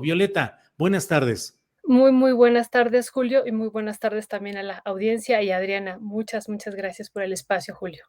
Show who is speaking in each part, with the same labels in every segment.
Speaker 1: Violeta, buenas tardes.
Speaker 2: Muy buenas tardes, Julio, y muy buenas tardes también a la audiencia y a Adriana. Muchas gracias por el espacio, Julio.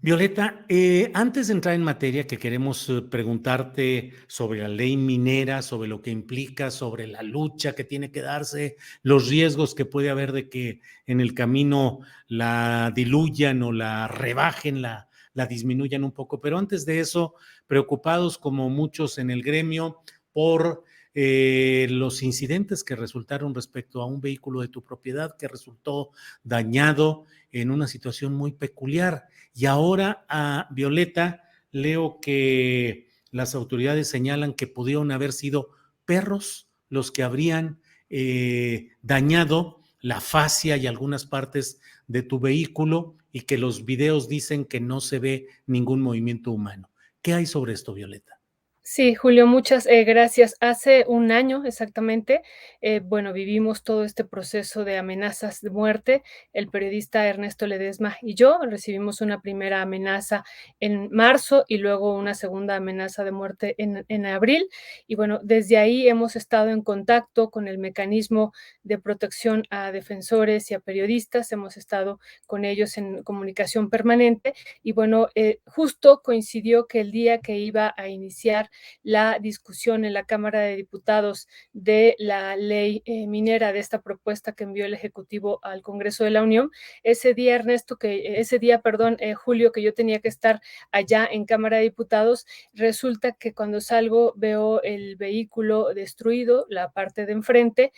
Speaker 1: Violeta, antes de entrar en materia, que queremos preguntarte sobre la ley minera, sobre lo que implica, sobre la lucha que tiene que darse, los riesgos que puede haber de que en el camino la diluyan o la rebajen, la disminuyan un poco. Pero antes de eso, preocupados como muchos en el gremio por los incidentes que resultaron respecto a un vehículo de tu propiedad que resultó dañado en una situación muy peculiar. Y ahora a Violeta leo que las autoridades señalan que pudieron haber sido perros los que habrían dañado la fascia y algunas partes de tu vehículo y que los videos dicen que no se ve ningún movimiento humano. ¿Qué hay sobre esto, Violeta?
Speaker 2: Sí, Julio, muchas gracias. Hace un año exactamente, bueno, vivimos todo este proceso de amenazas de muerte. El periodista Ernesto Ledesma y yo recibimos una primera amenaza en marzo y luego una segunda amenaza de muerte en abril. Y bueno, desde ahí hemos estado en contacto con el mecanismo de protección a defensores y a periodistas. Hemos estado con ellos en comunicación permanente. Y bueno, justo coincidió que el día que iba a iniciar la discusión en la Cámara de Diputados de la ley minera, de esta propuesta que envió el Ejecutivo al Congreso de la Unión. Ese día, Julio, que yo tenía que estar allá en Cámara de Diputados, resulta que cuando salgo veo el vehículo destruido, la parte de enfrente,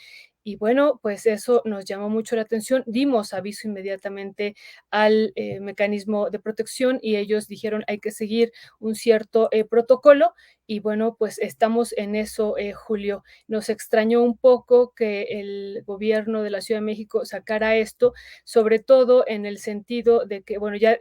Speaker 2: y bueno, pues eso nos llamó mucho la atención. Dimos aviso inmediatamente al mecanismo de protección y ellos dijeron hay que seguir un cierto protocolo. Y bueno, pues estamos en eso, Julio. Nos extrañó un poco que el gobierno de la Ciudad de México sacara esto, sobre todo en el sentido de que, bueno, ya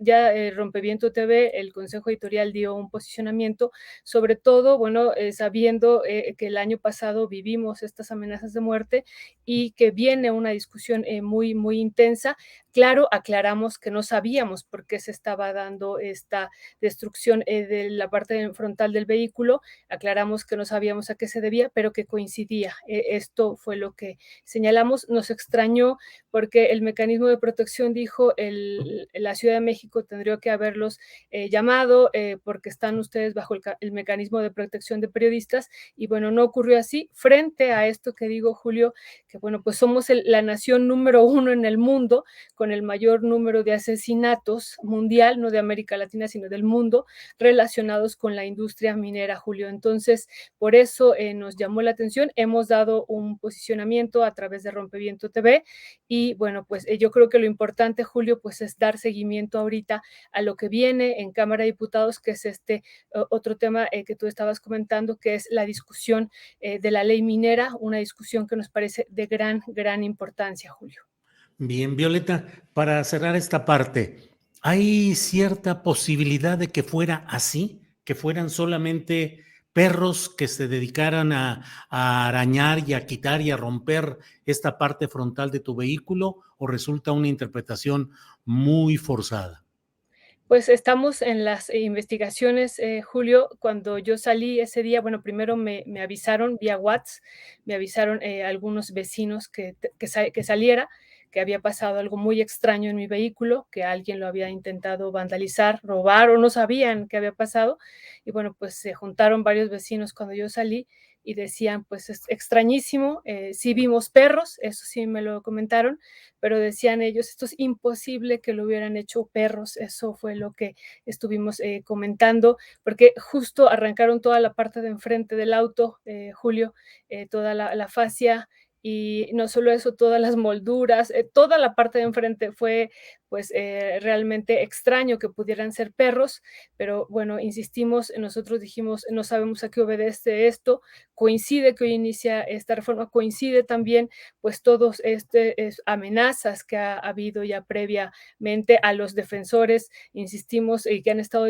Speaker 2: Rompeviento TV, el Consejo Editorial dio un posicionamiento, sobre todo, bueno, sabiendo que el año pasado vivimos estas amenazas de muerte y que viene una discusión muy intensa. Claro, aclaramos que no sabíamos por qué se estaba dando esta destrucción de la parte frontal del vehículo. Aclaramos que no sabíamos a qué se debía, pero que coincidía. Esto fue lo que señalamos. Nos extrañó porque el mecanismo de protección dijo la Ciudad de México tendría que haberlos llamado porque están ustedes bajo el mecanismo de protección de periodistas, y bueno, no ocurrió así. Frente a esto que digo, Julio, que bueno, pues somos la nación número 1 en el mundo con el mayor número de asesinatos mundial, no de América Latina, sino del mundo, relacionados con la industria minera, Julio. Entonces, por eso nos llamó la atención. Hemos dado un posicionamiento a través de Rompeviento TV y bueno, pues yo creo que lo importante, Julio, pues es dar seguimiento ahorita a lo que viene en Cámara de Diputados, que es este otro tema que tú estabas comentando, que es la discusión de la ley minera, una discusión que nos parece de gran importancia, Julio.
Speaker 1: Bien, Violeta, para cerrar esta parte, ¿hay cierta posibilidad de que fuera así? ¿Que fueran solamente perros que se dedicaran a arañar y a quitar y a romper esta parte frontal de tu vehículo? ¿O resulta una interpretación muy forzada?
Speaker 2: Pues estamos en las investigaciones, Julio. Cuando yo salí ese día, bueno, primero me avisaron vía WhatsApp, me avisaron algunos vecinos que saliera, que había pasado algo muy extraño en mi vehículo, que alguien lo había intentado vandalizar, robar o no sabían qué había pasado. Y bueno, pues se juntaron varios vecinos cuando yo salí y decían, pues es extrañísimo, sí vimos perros, eso sí me lo comentaron, pero decían ellos, esto es imposible que lo hubieran hecho perros. Eso fue lo que estuvimos comentando, porque justo arrancaron toda la parte de enfrente del auto, Julio, toda la fascia, y no solo eso, todas las molduras, toda la parte de enfrente fue pues realmente extraño que pudieran ser perros, pero bueno, insistimos, nosotros dijimos, no sabemos a qué obedece esto, coincide que hoy inicia esta reforma, coincide también pues todos amenazas que ha habido ya previamente a los defensores, insistimos, que han estado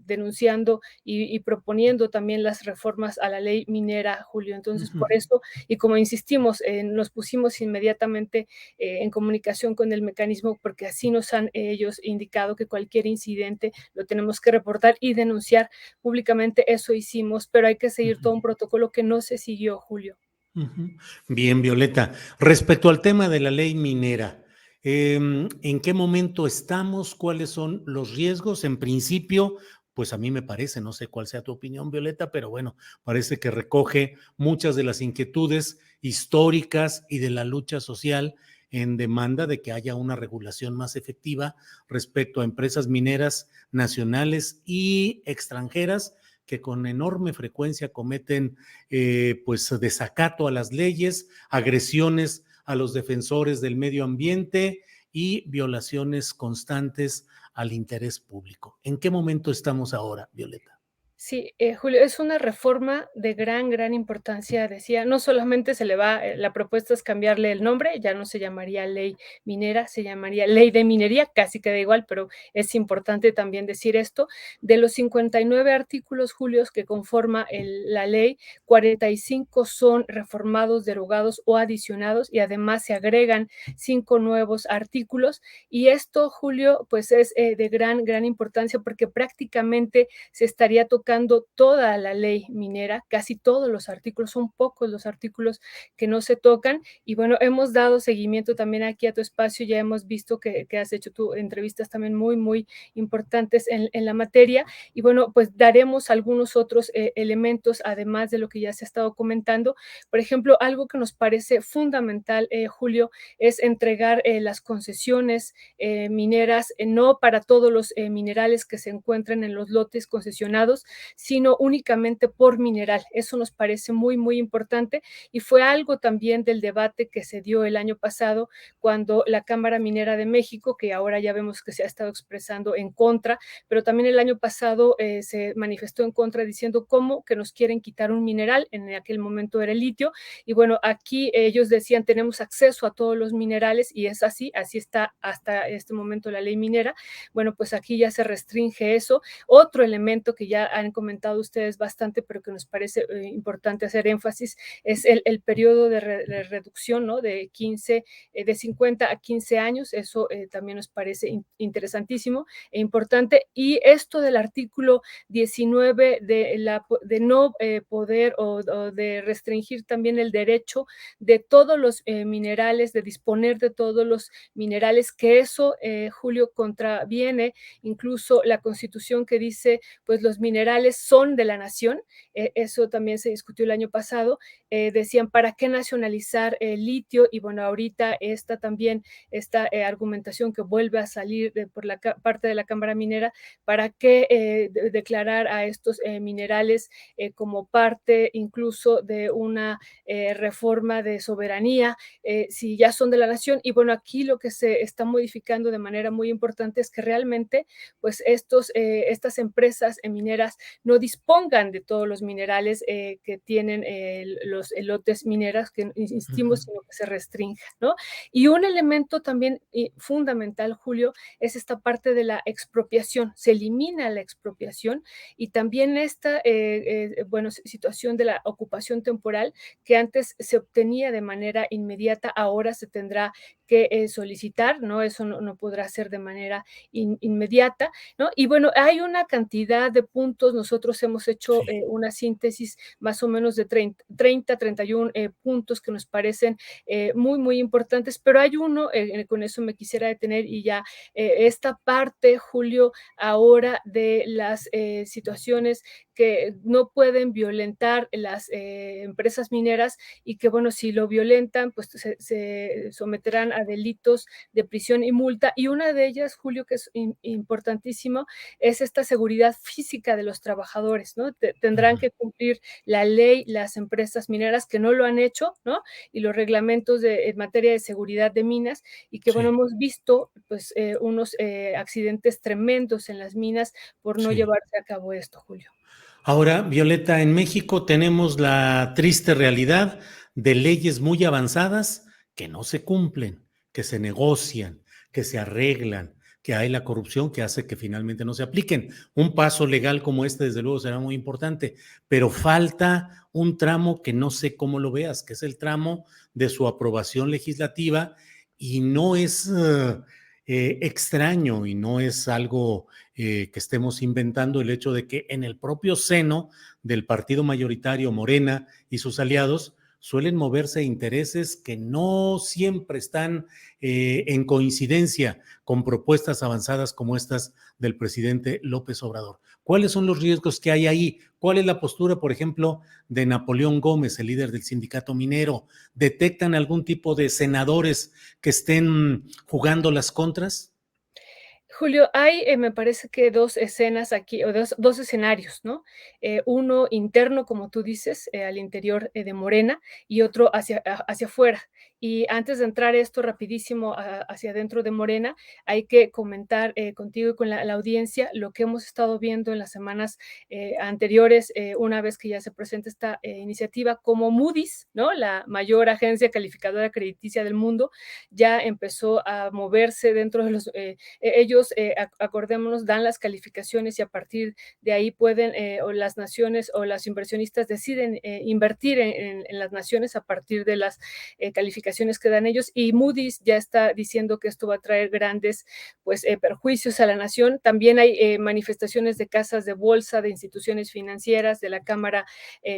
Speaker 2: denunciando y proponiendo también las reformas a la ley minera, Julio. Entonces,
Speaker 1: Ujú.
Speaker 2: por eso, y como insistimos, nos pusimos inmediatamente en comunicación con el mecanismo, porque así nos han ellos indicado que cualquier incidente lo tenemos que reportar y denunciar públicamente. Eso hicimos, pero hay que seguir todo un protocolo que no se siguió, Julio.
Speaker 1: Ujú. Bien, Violeta. Respecto al tema de la ley minera, ¿en qué momento estamos? ¿Cuáles son los riesgos? En principio, pues a mí me parece, no sé cuál sea tu opinión, Violeta, pero bueno, parece que recoge muchas de las inquietudes históricas y de la lucha social en demanda de que haya una regulación más efectiva respecto a empresas mineras nacionales y extranjeras que con enorme frecuencia cometen pues desacato a las leyes, agresiones a los defensores del medio ambiente y violaciones constantes al interés público. ¿En qué momento estamos ahora, Violeta?
Speaker 2: Sí, Julio, es una reforma de gran, gran importancia, decía, no solamente se le va, la propuesta es cambiarle el nombre, ya no se llamaría ley minera, se llamaría ley de minería, casi queda igual, pero es importante también decir esto. De los 59 artículos, Julio, que conforma la ley, 45 son reformados, derogados o adicionados, y además se agregan 5 nuevos artículos. Y esto, Julio, pues es de gran, gran importancia porque prácticamente se estaría tocando toda la ley minera, casi todos los artículos, son pocos los artículos que no se tocan. Y bueno, hemos dado seguimiento también aquí a tu espacio, ya hemos visto que has hecho tu entrevistas también muy, muy importantes en la materia. Y bueno, pues daremos algunos otros elementos, además de lo que ya se ha estado comentando. Por ejemplo, algo que nos parece fundamental, Julio, es entregar las concesiones mineras, no para todos los minerales que se encuentren en los lotes concesionados, sino únicamente por mineral. Eso nos parece muy, muy importante y fue algo también del debate que se dio el año pasado cuando la Cámara Minera de México, que ahora ya vemos que se ha estado expresando en contra, pero también el año pasado se manifestó en contra diciendo cómo que nos quieren quitar un mineral, en aquel momento era el litio, y bueno, aquí ellos decían tenemos acceso a todos los minerales y es así, así está hasta este momento la ley minera. Bueno, pues aquí ya se restringe eso. Otro elemento que ya han comentado ustedes bastante, pero que nos parece importante hacer énfasis, es el periodo de reducción, ¿no? De 15, de 50 a 15 años, eso también nos parece interesantísimo e importante. Y esto del artículo 19 de no poder o de restringir también el derecho de todos los minerales, de disponer de todos los minerales, que eso, Julio, contraviene incluso la Constitución que dice, pues los minerales son de la nación, eso también se discutió el año pasado, decían, ¿para qué nacionalizar el litio? Y bueno, ahorita esta también, esta argumentación que vuelve a salir por la parte de la Cámara Minera, ¿para qué declarar a estos minerales como parte incluso de una reforma de soberanía, si ya son de la nación? Y bueno, aquí lo que se está modificando de manera muy importante es que realmente pues estas empresas mineras no dispongan de todos los minerales que tienen los lotes mineras, que
Speaker 1: Uh -huh.
Speaker 2: insistimos, sino que se restrinja, ¿no? Y un elemento también fundamental, Julio, es esta parte de la expropiación. Se elimina la expropiación y también esta, bueno, situación de la ocupación temporal que antes se obtenía de manera inmediata, ahora se tendrá que solicitar, ¿no? Eso no podrá ser de manera inmediata, ¿no? Y bueno, hay una cantidad de puntos, nosotros hemos hecho
Speaker 1: Sí.
Speaker 2: una síntesis más o menos de 30, 31 puntos que nos parecen muy, muy importantes, pero hay uno, con eso me quisiera detener y ya, esta parte, Julio, ahora de las situaciones que no pueden violentar las empresas mineras y que, bueno, si lo violentan, pues se someterán a delitos de prisión y multa. Y una de ellas, Julio, que es importantísimo, es esta seguridad física de los trabajadores, ¿no?
Speaker 1: Uh
Speaker 2: Tendrán
Speaker 1: -huh.
Speaker 2: que cumplir la ley las empresas mineras que no lo han hecho, ¿no? Y los reglamentos en materia de seguridad de minas y que, bueno,
Speaker 1: Sí,
Speaker 2: hemos visto pues unos accidentes tremendos en las minas por no
Speaker 1: sí.
Speaker 2: llevarse a cabo esto, Julio.
Speaker 1: Ahora, Violeta, en México tenemos la triste realidad de leyes muy avanzadas que no se cumplen, que se negocian, que se arreglan, que hay la corrupción que hace que finalmente no se apliquen. Un paso legal como este, desde luego, será muy importante, pero falta un tramo que no sé cómo lo veas, que es el tramo de su aprobación legislativa y no es extraño y no es algo que estemos inventando el hecho de que en el propio seno del partido mayoritario Morena y sus aliados suelen moverse intereses que no siempre están en coincidencia con propuestas avanzadas como estas del presidente López Obrador. ¿Cuáles son los riesgos que hay ahí? ¿Cuál es la postura, por ejemplo, de Napoleón Gómez, el líder del sindicato minero? ¿Detectan algún tipo de senadores que estén jugando las contras?
Speaker 2: Julio, hay, me parece que 2 escenas aquí, o dos escenarios, ¿no? Uno interno, como tú dices, al interior, de Morena, y otro hacia afuera. Y antes de entrar esto rapidísimo hacia adentro de Morena, hay que comentar, contigo y con la audiencia lo que hemos estado viendo en las semanas, anteriores, una vez que ya se presenta esta, iniciativa, como Moody's, ¿no? La mayor agencia calificadora crediticia del mundo, ya empezó a moverse dentro de los, ellos, acordémonos, dan las calificaciones y a partir de ahí pueden, o las naciones o los inversionistas deciden invertir en las naciones a partir de las calificaciones que dan ellos. Y Moody's ya está diciendo que esto va a traer grandes, pues, perjuicios a la nación. También hay manifestaciones de casas de bolsa, de instituciones financieras, de la Cámara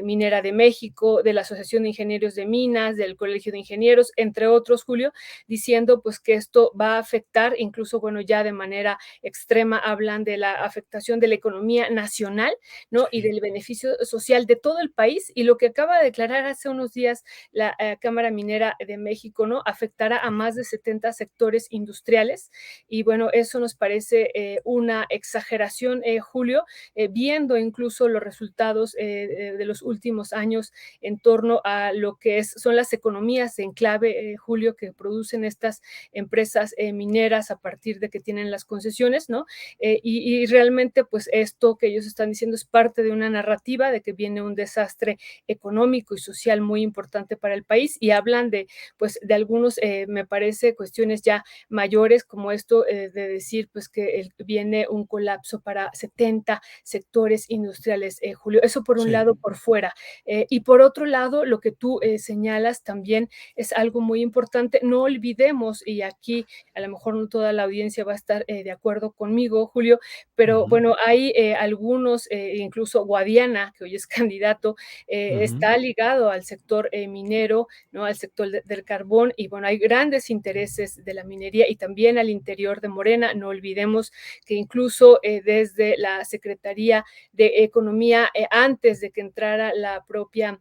Speaker 2: Minera de México, de la Asociación de Ingenieros de Minas, del Colegio de Ingenieros, entre otros, Julio, diciendo pues que esto va a afectar, incluso, bueno, ya de manera extrema hablan de la afectación de la economía nacional, ¿no? Y
Speaker 1: Sí.
Speaker 2: del beneficio social de todo el país. Y lo que acaba de declarar hace unos días la Cámara Minera de México, ¿no? Afectará a más de 70 sectores industriales. Y bueno, eso nos parece una exageración, Julio, viendo incluso los resultados de los últimos años en torno a lo que son las economías en clave, Julio, que producen estas empresas mineras a partir de que tienen las concesiones, ¿no? Y realmente, pues esto que ellos están diciendo es parte de una narrativa de que viene un desastre económico y social muy importante para el país y hablan de, pues, de algunos, me parece, cuestiones ya mayores como esto de decir, pues, que viene un colapso para 70 sectores industriales, Julio. Eso por un
Speaker 1: Sí.
Speaker 2: lado, por fuera. Y por otro lado, lo que tú señalas también es algo muy importante. No olvidemos, y aquí a lo mejor no toda la audiencia va a estar de acuerdo conmigo, Julio, pero
Speaker 1: Ujú,
Speaker 2: bueno, hay algunos, incluso Guadiana, que hoy es candidato,
Speaker 1: ujú.
Speaker 2: está ligado al sector minero, ¿no? Al sector del carbón, y bueno, hay grandes intereses de la minería y también al interior de Morena. No olvidemos que incluso desde la Secretaría de Economía, antes de que entrara la propia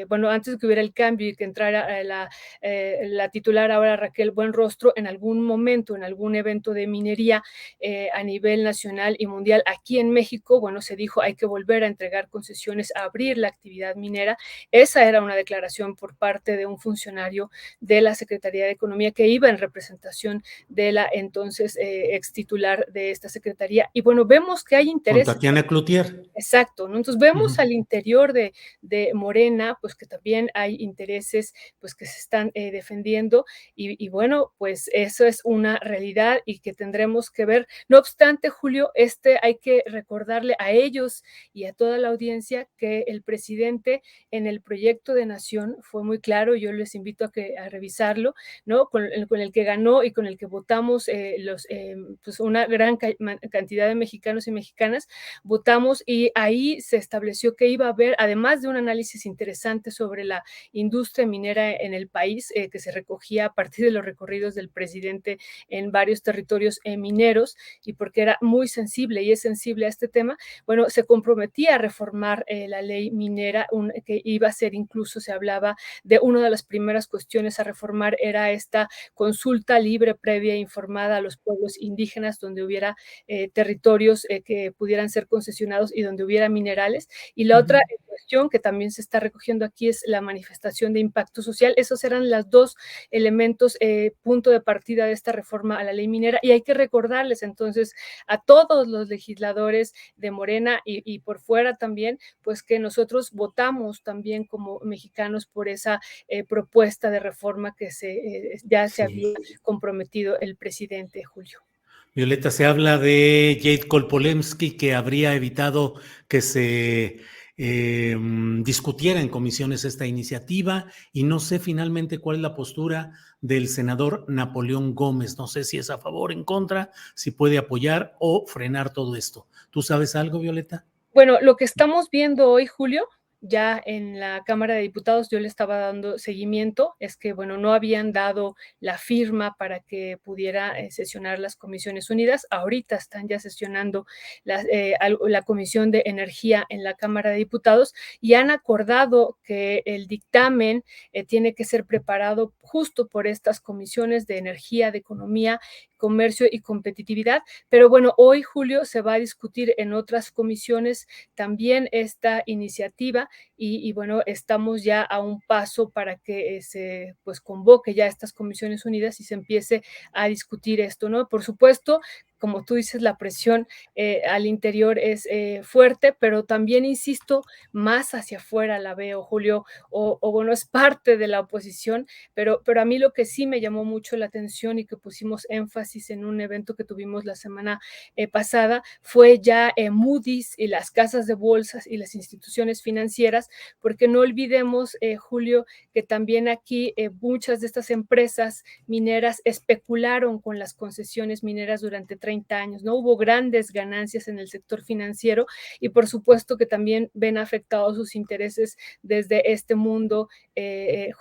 Speaker 2: bueno, antes de que hubiera el cambio y que entrara la titular ahora Raquel Buenrostro, en algún momento, en algún evento de minería a nivel nacional y mundial aquí en México, bueno, se dijo hay que volver a entregar concesiones, a abrir la actividad minera. Esa era una declaración por parte de un funcionario de la Secretaría de Economía que iba en representación de la entonces ex titular de esta secretaría. Y bueno, vemos que hay
Speaker 1: Con
Speaker 2: intereses.
Speaker 1: Tatiana Cloutier.
Speaker 2: Exacto, ¿no? Entonces vemos
Speaker 1: Ujú.
Speaker 2: al interior de Morena, pues que también hay intereses, pues que se están defendiendo y bueno, pues eso es una realidad y que tendremos que ver. No obstante, Julio, hay que recordarle a ellos y a toda la audiencia que el presidente en el proyecto de nación fue muy claro, yo les invito a revisarlo, ¿no? Con el que ganó y con el que votamos pues una gran cantidad de mexicanos y mexicanas, votamos y ahí se estableció que iba a haber, además de un análisis interesante sobre la industria minera en el país, que se recogía a partir de los recorridos del presidente en varios territorios mineros, y porque era muy sensible y es sensible a este tema, bueno, se comprometía a reformar la ley minera, que iba a ser incluso, se hablaba de una de las primeras cuestiones a reformar, era esta consulta libre, previa e informada a los pueblos indígenas, donde hubiera territorios que pudieran ser concesionados y donde hubiera minerales. Y la otra
Speaker 1: Ujú.
Speaker 2: cuestión que también se está recogiendo aquí es la manifestación de impacto social. Esos eran los dos elementos, punto de partida de esta reforma a la ley minera. Y hay que recordarles entonces a todos los legisladores de Morena y por fuera también, pues que nosotros votamos también como mexicanos por esa propuesta de reforma que ya se
Speaker 1: Sí.
Speaker 2: había comprometido el presidente Julio.
Speaker 1: Violeta, se habla de Jade Kolpolemsky que habría evitado que se discutiera en comisiones esta iniciativa y no sé finalmente cuál es la postura del senador Napoleón Gómez. No sé si es a favor, en contra, si puede apoyar o frenar todo esto. ¿Tú sabes algo, Violeta?
Speaker 2: Bueno, lo que estamos viendo hoy, Julio, ya en la Cámara de Diputados yo le estaba dando seguimiento, es que, bueno, no habían dado la firma para que pudiera sesionar las Comisiones Unidas. Ahorita están ya sesionando la Comisión de Energía en la Cámara de Diputados y han acordado que el dictamen tiene que ser preparado justo por estas comisiones de energía, de economía, comercio y competitividad. Pero bueno, hoy, Julio, se va a discutir en otras comisiones también esta iniciativa y bueno, estamos ya a un paso para que se pues convoque ya estas Comisiones Unidas y se empiece a discutir esto, ¿no? Por supuesto, como tú dices, la presión al interior es fuerte, pero también, insisto, más hacia afuera la veo, Julio, o bueno, es parte de la oposición, pero a mí lo que sí me llamó mucho la atención y que pusimos énfasis en un evento que tuvimos la semana pasada fue ya Moody's y las casas de bolsas y las instituciones financieras, porque no olvidemos, Julio, que también aquí muchas de estas empresas mineras especularon con las concesiones mineras durante 30 años, ¿no? Hubo grandes ganancias en el sector financiero y por supuesto que también ven afectados sus intereses desde este mundo,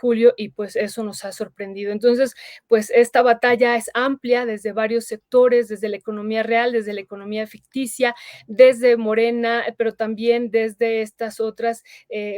Speaker 2: Julio, y pues eso nos ha sorprendido. Entonces, pues esta batalla es amplia desde varios sectores, desde la economía real, desde la economía ficticia, desde Morena, pero también desde estas otras,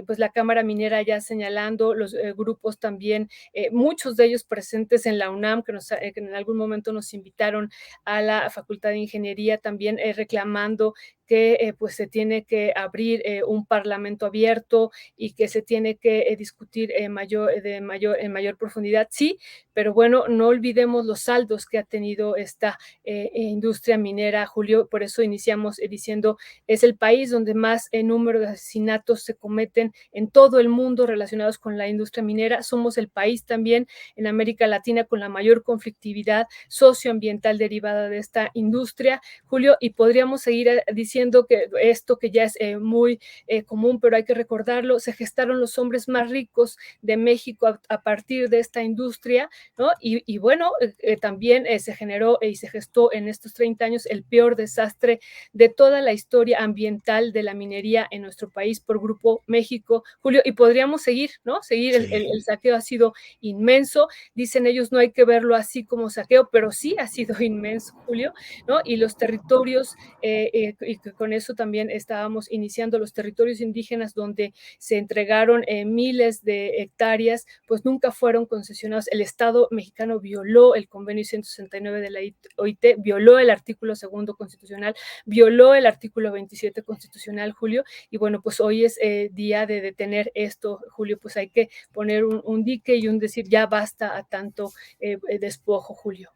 Speaker 2: pues la Cámara Minera ya señalando, los grupos también, muchos de ellos presentes en la UNAM, que en algún momento nos invitaron a la Facultad de Ingeniería, también reclamando que pues se tiene que abrir un parlamento abierto y que se tiene que discutir en mayor profundidad, sí, pero bueno, no olvidemos los saldos que ha tenido esta industria minera, Julio, por eso iniciamos diciendo, es el país donde más número de asesinatos se cometen en todo el mundo relacionados con la industria minera, somos el país también en América Latina con la mayor conflictividad socioambiental derivada de esta industria, Julio, y podríamos seguir diciendo que esto que ya es muy común, pero hay que recordarlo, se gestaron los hombres más ricos de México a partir de esta industria, ¿no? Y bueno, también se generó y se gestó en estos 30 años el peor desastre de toda la historia ambiental de la minería en nuestro país por Grupo México, Julio, y podríamos seguir, ¿no? Seguir,
Speaker 1: Sí.
Speaker 2: el saqueo ha sido inmenso, dicen ellos no hay que verlo así como saqueo, pero sí ha sido inmenso, Julio, ¿no? Y los territorios, y que con eso también estábamos iniciando, los territorios indígenas donde se entregaron miles de hectáreas, pues nunca fueron concesionados. El Estado mexicano violó el convenio 169 de la OIT, violó el artículo 2 constitucional, violó el artículo 27 constitucional, Julio, y bueno, pues hoy es día de detener esto, Julio, pues hay que poner un dique y un decir ya basta a tanto despojo, Julio.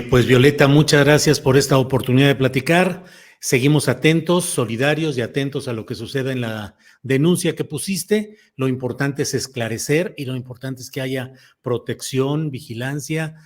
Speaker 1: Pues Violeta, muchas gracias por esta oportunidad de platicar. Seguimos atentos, solidarios y atentos a lo que suceda en la denuncia que pusiste. Lo importante es esclarecer y lo importante es que haya protección, vigilancia,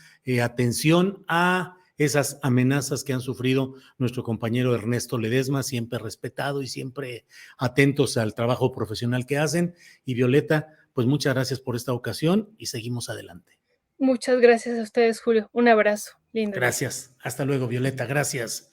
Speaker 1: atención a esas amenazas que han sufrido nuestro compañero Ernesto Ledesma, siempre respetado y siempre atentos al trabajo profesional que hacen. Y Violeta, pues muchas gracias por esta ocasión y seguimos adelante.
Speaker 2: Muchas gracias a ustedes, Julio. Un abrazo. Lindo día.
Speaker 1: Gracias. Hasta luego, Violeta. Gracias.